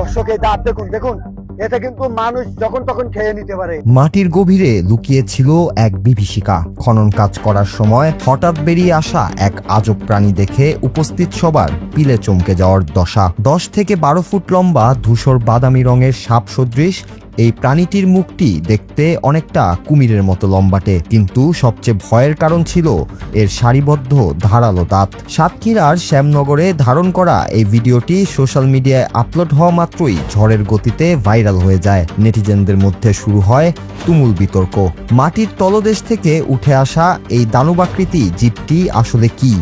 দর্শক এই দাঁত দেখুন দেখুন, এতে কিন্তু মানুষ যখন তখন খেয়ে নিতে পারে। মাটির গভীরে লুকিয়ে ছিল এক বিভীষিকা। খনন কাজ করার সময় হঠাৎ বেরিয়ে আসা এক আজব প্রাণী দেখে উপস্থিত সবার পিলে চমকে যাওয়ার দশা। 10 থেকে 12 ফুট লম্বা ধূসর বাদামি রঙের সাপ সদৃশ এই প্রাণীটির মুখটি দেখতে অনেকটা কুমিরের মতো লম্বাটে, কিন্তু সবচেয়ে ভয়ের কারণ ছিল এর সারিবদ্ধ ধারালো দাঁত। সাতক্ষীরার শ্যামনগরে ধারণ করা এই ভিডিওটি সোশ্যাল মিডিয়ায় আপলোড হওয়া মাত্রই ঝড়ের গতিতে ভাইরাল হয়ে যায়। নেটিজেনদের মধ্যে শুরু হয় তুমুল বিতর্ক। মাটির তলদেশ থেকে উঠে আসা এই দানবাকৃতি জীবটি আসলে কি?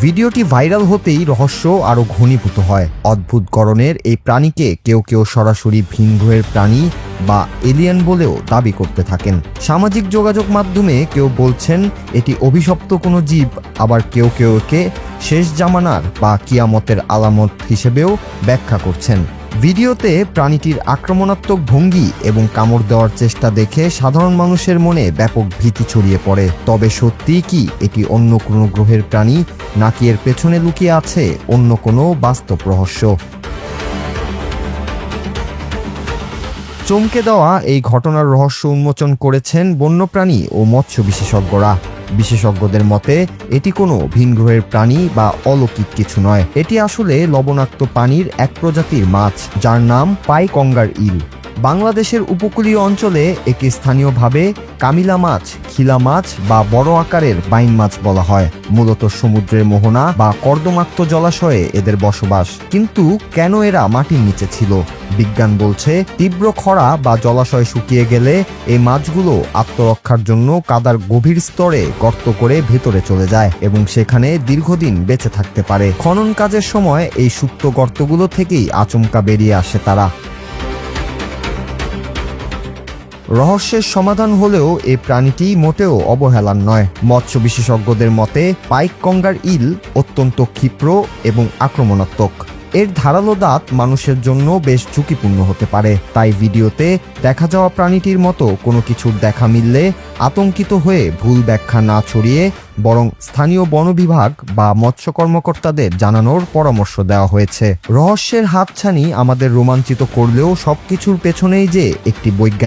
ভিডিওটি ভাইরাল হতেই রহস্য আরো ঘনীভূত হয়। অদ্ভুত গড়নের এই প্রাণীকে কেউ কেউ সরাসরি ভিন গ্রহের প্রাণী বা এলিয়েন বলেও দাবি করতে থাকেন। সামাজিক যোগাযোগ মাধ্যমে কেউ বলছেন এটি অভিশপ্ত কোনো জীব, আবার কেউ কেউ একে শেষ জামানার বা কিয়ামতের আলামত হিসেবেও ব্যাখ্যা করছেন। ভিডিওতে প্রাণীটির আক্রমণাত্মক ভঙ্গি এবং কামড় দেওয়ার চেষ্টা দেখে সাধারণ মানুষের মনে ব্যাপক ভীতি ছড়িয়ে পড়ে। তবে সত্যিই কি এটি অন্য কোনো গ্রহের প্রাণী, নাকি এর পেছনে লুকিয়ে আছে অন্য কোনো বাস্তব রহস্য? চমকে দেওয়া এই ঘটনার রহস্য উন্মোচন করেছেন বন্যপ্রাণী ও মৎস্য বিশেষজ্ঞরা। বিশেষজ্ঞদের মতে এটি কোনো ভিন গ্রহের প্রাণী বা অলৌকিক কিছু নয়। এটি আসলে লবণাক্ত পানির এক প্রজাতির মাছ, যার নাম পাইকঙ্গার ইল। বাংলাদেশের উপকূলীয় অঞ্চলে একে স্থানীয়ভাবে কামিলা মাছ, খিলা মাছ বা বড় আকারের বাইন মাছ বলা হয়। মূলত সমুদ্রের মোহনা বা কর্দমাক্ত জলাশয়ে এদের বসবাস। কিন্তু কেন এরা মাটির নিচে ছিল? বিজ্ঞান বলছে তীব্র খরা বা জলাশয় শুকিয়ে গেলে এই মাছগুলো আত্মরক্ষার জন্য কাদার গভীর স্তরে গর্ত করে ভেতরে চলে যায় এবং সেখানে দীর্ঘদিন বেঁচে থাকতে পারে। খনন কাজের সময় এই সুপ্ত গর্তগুলো থেকেই আচমকা বেরিয়ে আসে তারা। রহস্যের সমাধান হলেও এই প্রাণীটি মোটেও অবহেলার নয়। মৎস্য বিশেষজ্ঞদের মতে পাইকঙ্গার ইল অত্যন্ত ক্ষিপ্র এবং আক্রমণাত্মক। এর ধারালো দাঁত মানুষের জন্য বেশ ঝুঁকিপূর্ণ হতে পারে। তাই ভিডিওতে দেখা যাওয়া প্রাণীটির মতো কোনো কিছুর দেখা মিললে আতঙ্কিত হয়ে ভুল ব্যাখ্যা না ছড়িয়ে বরং স্থানীয় বন বিভাগ বা মৎস্য কর্মকর্তাদের জানানোর পরামর্শ দেওয়া হয়েছে। রহস্যের হাতছানি আমাদের রোমাঞ্চিত করলেও সবকিছুর পেছনেই যে একটি বৈজ্ঞানিক